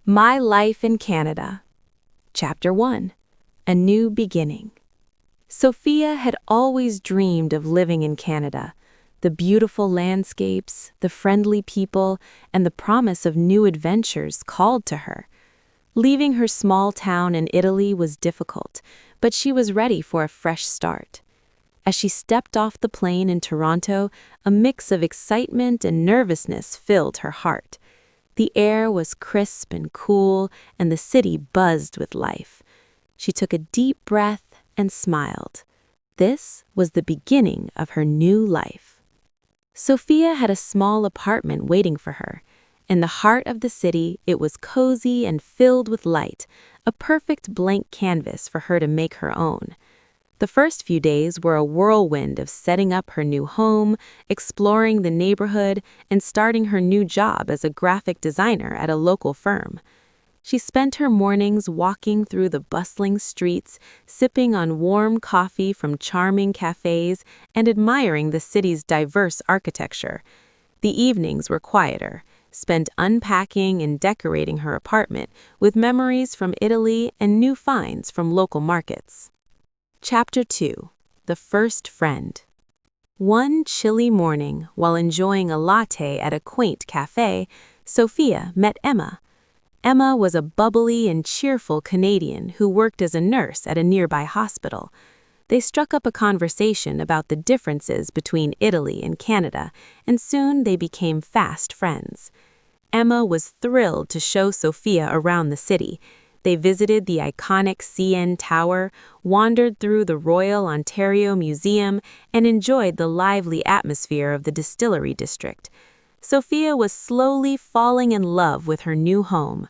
My Life in Canada. Chapter 1. A New Beginning. Sophia had always dreamed of living in Canada. The beautiful landscapes, the friendly people, and the promise of new adventures called to her. Leaving her small town in Italy was difficult, but she was ready for a fresh start. As she stepped off the plane in Toronto, a mix of excitement and nervousness filled her heart. The air was crisp and cool, and the city buzzed with life. She took a deep breath and smiled. This was the beginning of her new life. Sophia had a small apartment waiting for her. In the heart of the city, it was cozy and filled with light, a perfect blank canvas for her to make her own. The first few days were a whirlwind of setting up her new home, exploring the neighborhood, and starting her new job as a graphic designer at a local firm. She spent her mornings walking through the bustling streets, sipping on warm coffee from charming cafes, and admiring the city's diverse architecture. The evenings were quieter, spent unpacking and decorating her apartment with memories from Italy and new finds from local markets. Chapter 2. The First Friend. One chilly morning, while enjoying a latte at a quaint cafe, Sophia met Emma. Emma was a bubbly and cheerful Canadian who worked as a nurse at a nearby hospital. They struck up a conversation about the differences between Italy and Canada, and soon they became fast friends. Emma was thrilled to show Sophia around the city. They visited the iconic CN Tower, wandered through the Royal Ontario Museum, and enjoyed the lively atmosphere of the distillery district. Sophia was slowly falling in love with her new home.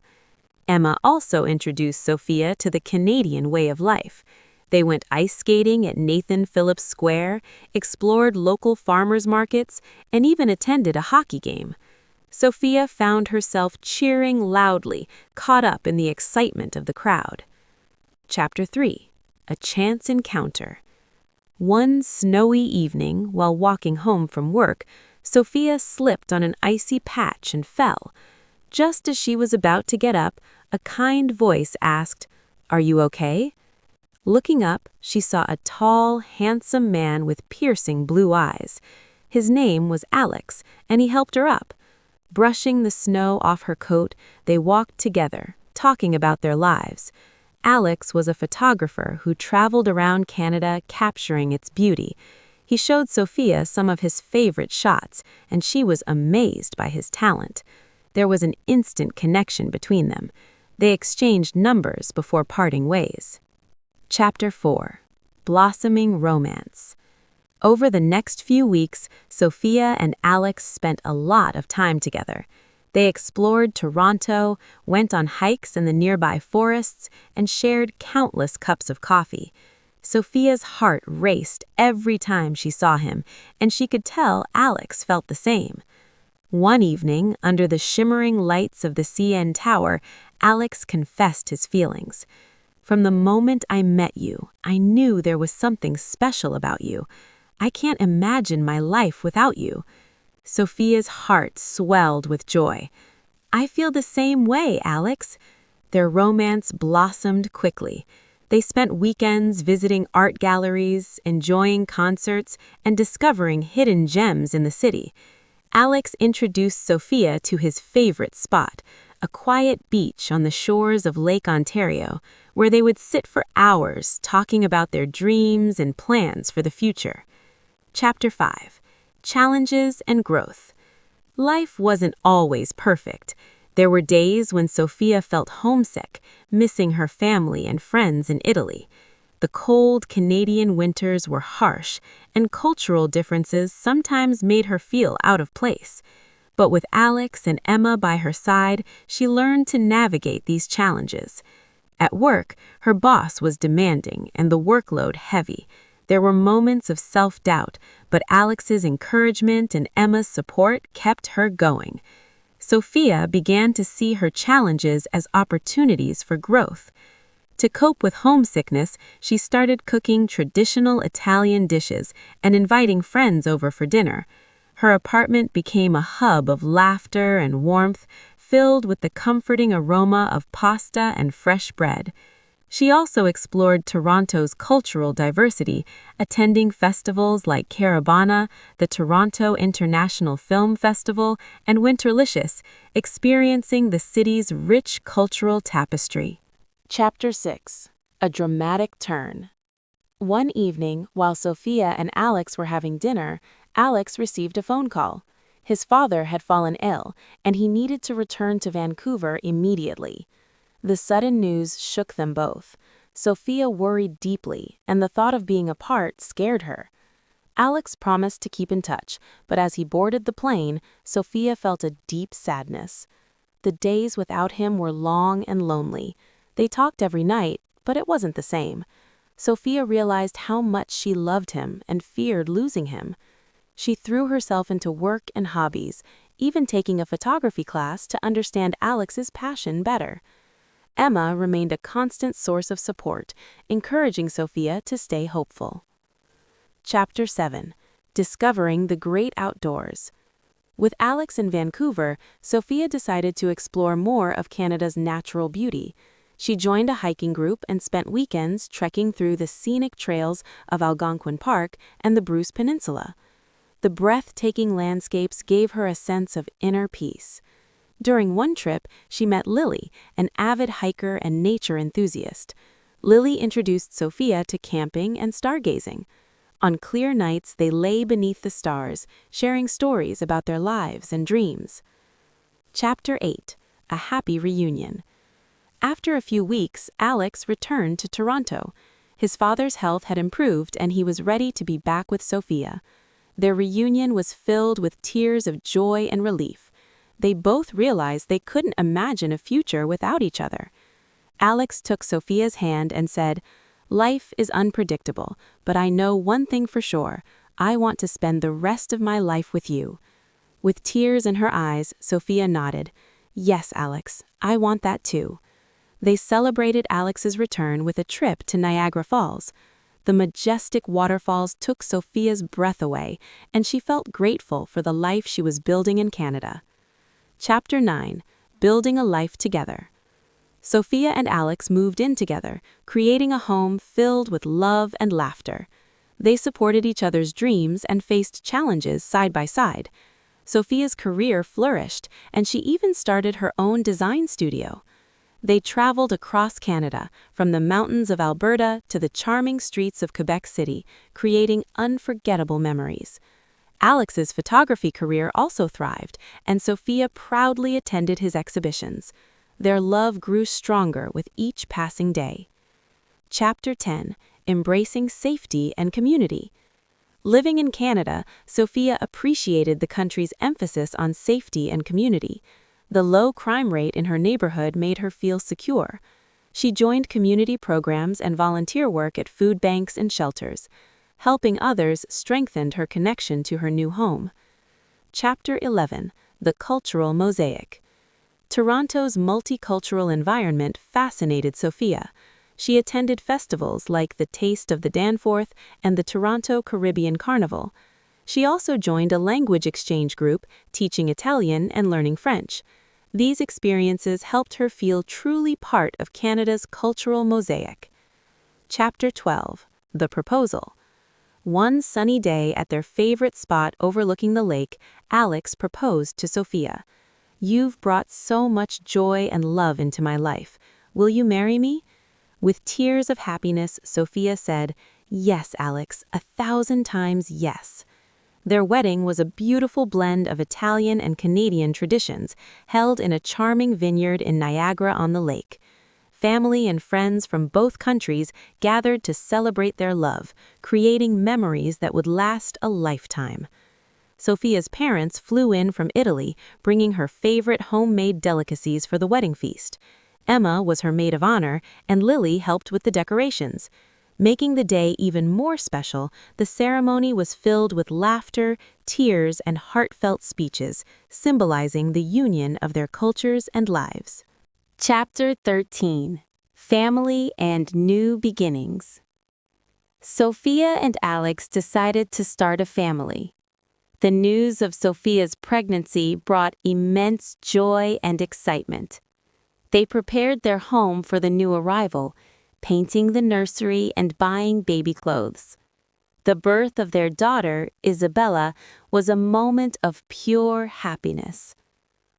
Emma also introduced Sophia to the Canadian way of life. They went ice skating at Nathan Phillips Square, explored local farmers markets, and even attended a hockey game. Sophia found herself cheering loudly, caught up in the excitement of the crowd. Chapter 3. A Chance Encounter. One snowy evening, while walking home from work, Sophia slipped on an icy patch and fell. Just as she was about to get up, a kind voice asked, "Are you okay?" Looking up, she saw a tall, handsome man with piercing blue eyes. His name was Alex, and he helped her up. Brushing the snow off her coat, they walked together, talking about their lives. Alex was a photographer who traveled around Canada capturing its beauty. He showed Sophia some of his favorite shots, and she was amazed by his talent. There was an instant connection between them. They exchanged numbers before parting ways. Chapter 4. Blossoming Romance. Over the next few weeks, Sophia and Alex spent a lot of time together. They explored Toronto, went on hikes in the nearby forests, and shared countless cups of coffee. Sophia's heart raced every time she saw him, and she could tell Alex felt the same. One evening, under the shimmering lights of the CN Tower, Alex confessed his feelings. "From the moment I met you, I knew there was something special about you. I can't imagine my life without you." Sophia's heart swelled with joy. "I feel the same way, Alex." Their romance blossomed quickly. They spent weekends visiting art galleries, enjoying concerts, and discovering hidden gems in the city. Alex introduced Sophia to his favorite spot, a quiet beach on the shores of Lake Ontario, where they would sit for hours talking about their dreams and plans for the future. Chapter 5. Challenges and Growth. Life wasn't always perfect. There were days when Sophia felt homesick, missing her family and friends in Italy. The cold Canadian winters were harsh, and cultural differences sometimes made her feel out of place. But with Alex and Emma by her side, she learned to navigate these challenges. At work, her boss was demanding and the workload heavy. There were moments of self-doubt, but Alex's encouragement and Emma's support kept her going. Sophia began to see her challenges as opportunities for growth. To cope with homesickness, she started cooking traditional Italian dishes and inviting friends over for dinner. Her apartment became a hub of laughter and warmth, filled with the comforting aroma of pasta and fresh bread. She also explored Toronto's cultural diversity, attending festivals like Carabana, the Toronto International Film Festival, and Winterlicious, experiencing the city's rich cultural tapestry. Chapter 6. A Dramatic Turn. One evening, while Sophia and Alex were having dinner, Alex received a phone call. His father had fallen ill, and he needed to return to Vancouver immediately. The sudden news shook them both. Sophia worried deeply, and the thought of being apart scared her. Alex promised to keep in touch, but as he boarded the plane, Sophia felt a deep sadness. The days without him were long and lonely. They talked every night, but it wasn't the same. Sophia realized how much she loved him and feared losing him. She threw herself into work and hobbies, even taking a photography class to understand Alex's passion better. Emma remained a constant source of support, encouraging Sophia to stay hopeful. Chapter 7. Discovering the Great Outdoors. With Alex in Vancouver, Sophia decided to explore more of Canada's natural beauty. She joined a hiking group and spent weekends trekking through the scenic trails of Algonquin Park and the Bruce Peninsula. The breathtaking landscapes gave her a sense of inner peace. During one trip, she met Lily, an avid hiker and nature enthusiast. Lily introduced Sophia to camping and stargazing. On clear nights, they lay beneath the stars, sharing stories about their lives and dreams. Chapter 8. A Happy Reunion. After a few weeks, Alex returned to Toronto. His father's health had improved and he was ready to be back with Sophia. Their reunion was filled with tears of joy and relief. They both realized they couldn't imagine a future without each other. Alex took Sophia's hand and said, "Life is unpredictable, but I know one thing for sure. I want to spend the rest of my life with you." With tears in her eyes, Sophia nodded. "Yes, Alex, I want that too." They celebrated Alex's return with a trip to Niagara Falls. The majestic waterfalls took Sophia's breath away, and she felt grateful for the life she was building in Canada. Chapter 9. Building a Life Together. Sophia and Alex moved in together, creating a home filled with love and laughter. They supported each other's dreams and faced challenges side by side. Sophia's career flourished, and she even started her own design studio. They traveled across Canada, from the mountains of Alberta to the charming streets of Quebec City, creating unforgettable memories. Alex's photography career also thrived, and Sophia proudly attended his exhibitions. Their love grew stronger with each passing day. Chapter 10. Embracing Safety and Community. Living in Canada, Sophia appreciated the country's emphasis on safety and community. The low crime rate in her neighborhood made her feel secure. She joined community programs and volunteer work at food banks and shelters. Helping others strengthened her connection to her new home. Chapter 11. The Cultural Mosaic. Toronto's multicultural environment fascinated Sophia. She attended festivals like the Taste of the Danforth and the Toronto Caribbean Carnival. She also joined a language exchange group, teaching Italian and learning French. These experiences helped her feel truly part of Canada's cultural mosaic. Chapter 12. The Proposal. One sunny day at their favorite spot overlooking the lake, Alex proposed to Sophia. "You've brought so much joy and love into my life. Will you marry me?" With tears of happiness, Sophia said, "Yes, Alex, 1,000 times yes." Their wedding was a beautiful blend of Italian and Canadian traditions, held in a charming vineyard in Niagara-on-the-Lake. Family and friends from both countries gathered to celebrate their love, creating memories that would last a lifetime. Sophia's parents flew in from Italy, bringing her favorite homemade delicacies for the wedding feast. Emma was her maid of honor, and Lily helped with the decorations. Making the day even more special, the ceremony was filled with laughter, tears, and heartfelt speeches, symbolizing the union of their cultures and lives. Chapter 13. Family and New Beginnings. Sophia and Alex decided to start a family. The news of Sophia's pregnancy brought immense joy and excitement. They prepared their home for the new arrival, painting the nursery and buying baby clothes. The birth of their daughter, Isabella, was a moment of pure happiness.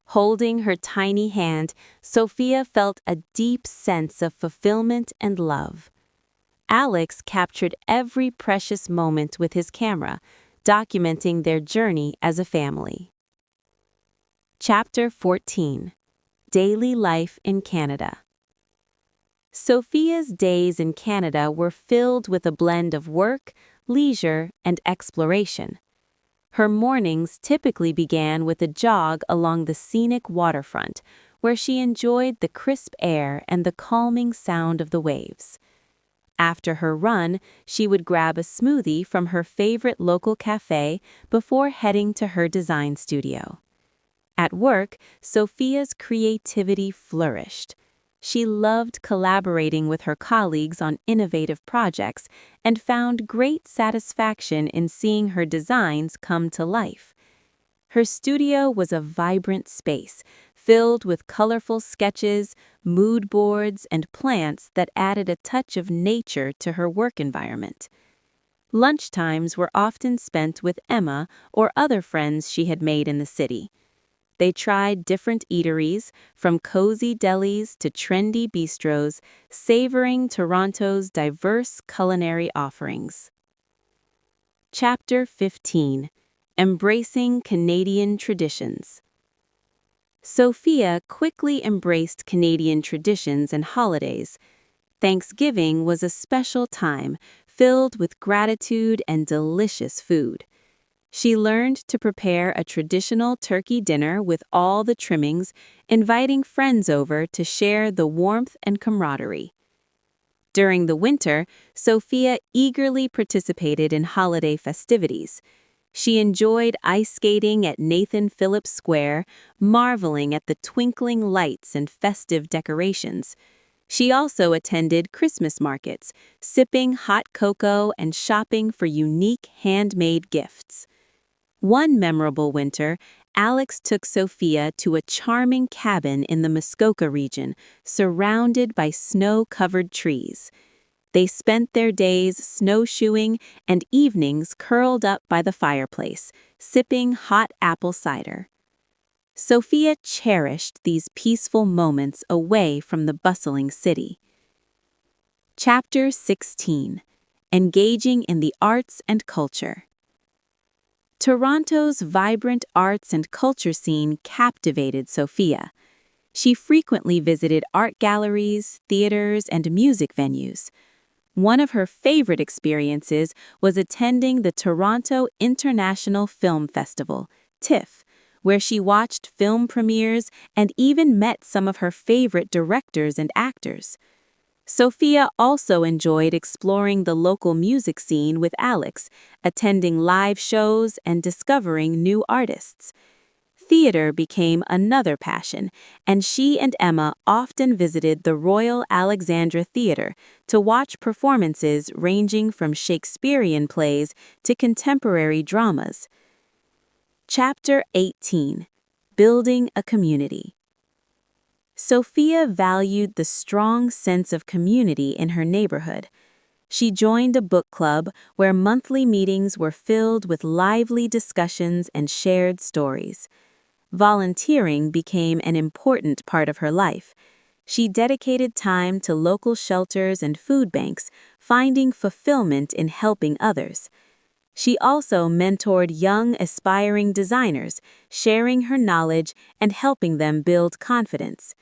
Holding her tiny hand, Sophia felt a deep sense of fulfillment and love. Alex captured every precious moment with his camera, documenting their journey as a family. Chapter 14. Daily Life in Canada. Sophia's days in Canada were filled with a blend of work, leisure, and exploration. Her mornings typically began with a jog along the scenic waterfront, where she enjoyed the crisp air and the calming sound of the waves. After her run, she would grab a smoothie from her favorite local cafe before heading to her design studio. At work, Sophia's creativity flourished. She loved collaborating with her colleagues on innovative projects and found great satisfaction in seeing her designs come to life. Her studio was a vibrant space, filled with colorful sketches, mood boards, and plants that added a touch of nature to her work environment. Lunchtimes were often spent with Emma or other friends she had made in the city. They tried different eateries, from cozy delis to trendy bistros, savoring Toronto's diverse culinary offerings. Chapter 15. Embracing Canadian Traditions. Sophia quickly embraced Canadian traditions and holidays. Thanksgiving was a special time filled with gratitude and delicious food. She learned to prepare a traditional turkey dinner with all the trimmings, inviting friends over to share the warmth and camaraderie. During the winter, Sophia eagerly participated in holiday festivities. She enjoyed ice skating at Nathan Phillips Square, marveling at the twinkling lights and festive decorations. She also attended Christmas markets, sipping hot cocoa and shopping for unique handmade gifts. One memorable winter, Alex took Sophia to a charming cabin in the Muskoka region, surrounded by snow-covered trees. They spent their days snowshoeing and evenings curled up by the fireplace, sipping hot apple cider. Sophia cherished these peaceful moments away from the bustling city. Chapter 16. Engaging in the Arts and Culture. Toronto's vibrant arts and culture scene captivated Sophia. She frequently visited art galleries, theaters, and music venues. One of her favorite experiences was attending the Toronto International Film Festival, TIFF, where she watched film premieres and even met some of her favorite directors and actors. Sophia also enjoyed exploring the local music scene with Alex, attending live shows and discovering new artists. Theater became another passion, and she and Emma often visited the Royal Alexandra Theatre to watch performances ranging from Shakespearean plays to contemporary dramas. Chapter 18. Building a Community. Sophia valued the strong sense of community in her neighborhood. She joined a book club where monthly meetings were filled with lively discussions and shared stories. Volunteering became an important part of her life. She dedicated time to local shelters and food banks, finding fulfillment in helping others. She also mentored young, aspiring designers, sharing her knowledge and helping them build confidence.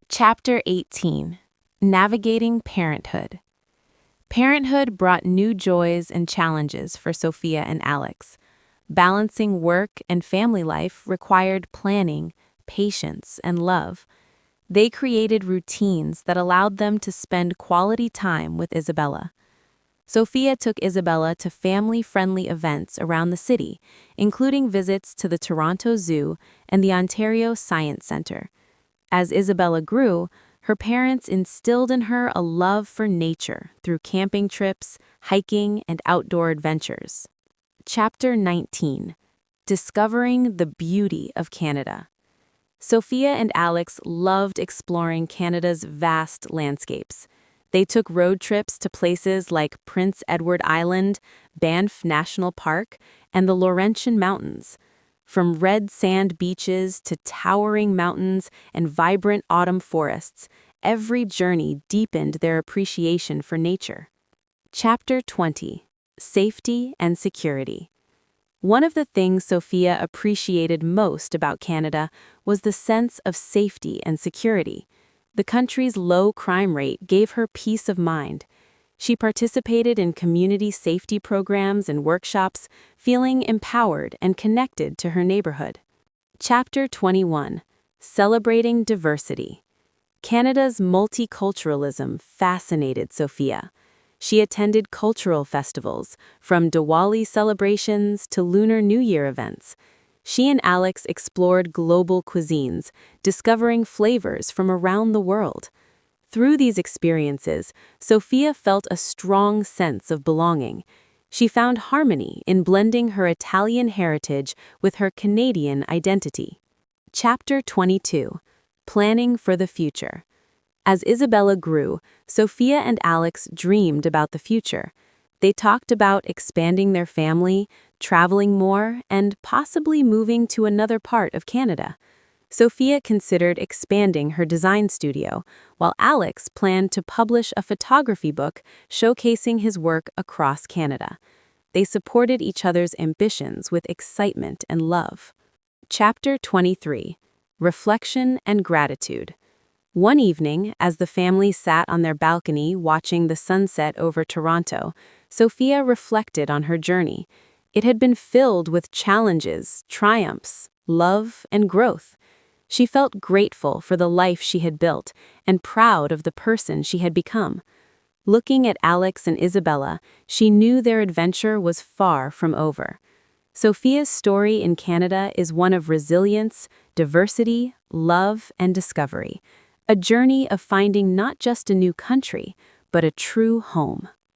Chapter 18. Navigating Parenthood. Parenthood brought new joys and challenges for Sophia and Alex. Balancing work and family life required planning, patience, and love. They created routines that allowed them to spend quality time with Isabella. Sophia took Isabella to family-friendly events around the city, including visits to the Toronto Zoo and the Ontario Science Centre. As Isabella grew, her parents instilled in her a love for nature through camping trips, hiking, and outdoor adventures. Chapter 19. Discovering the beauty of Canada. Sophia and Alex loved exploring Canada's vast landscapes. They took road trips to places like Prince Edward Island, Banff National Park, and the Laurentian Mountains. From red sand beaches to towering mountains and vibrant autumn forests, every journey deepened their appreciation for nature. Chapter 20: Safety and Security. One of the things Sophia appreciated most about Canada was the sense of safety and security. The country's low crime rate gave her peace of mind. She participated in community safety programs and workshops, feeling empowered and connected to her neighborhood. Chapter 21: Celebrating Diversity. Canada's multiculturalism fascinated Sophia. She attended cultural festivals, from Diwali celebrations to Lunar New Year events. She and Alex explored global cuisines, discovering flavors from around the world. Through these experiences, Sophia felt a strong sense of belonging. She found harmony in blending her Italian heritage with her Canadian identity. Chapter 22: Planning for the Future. As Isabella grew, Sophia and Alex dreamed about the future. They talked about expanding their family, traveling more, and possibly moving to another part of Canada. Sophia considered expanding her design studio, while Alex planned to publish a photography book showcasing his work across Canada. They supported each other's ambitions with excitement and love. Chapter 23: Reflection and Gratitude. One evening, as the family sat on their balcony watching the sunset over Toronto, Sophia reflected on her journey. It had been filled with challenges, triumphs, love, and growth. She felt grateful for the life she had built and proud of the person she had become. Looking at Alex and Isabella, she knew their adventure was far from over. Sophia's story in Canada is one of resilience, diversity, love, and discovery. A journey of finding not just a new country, but a true home.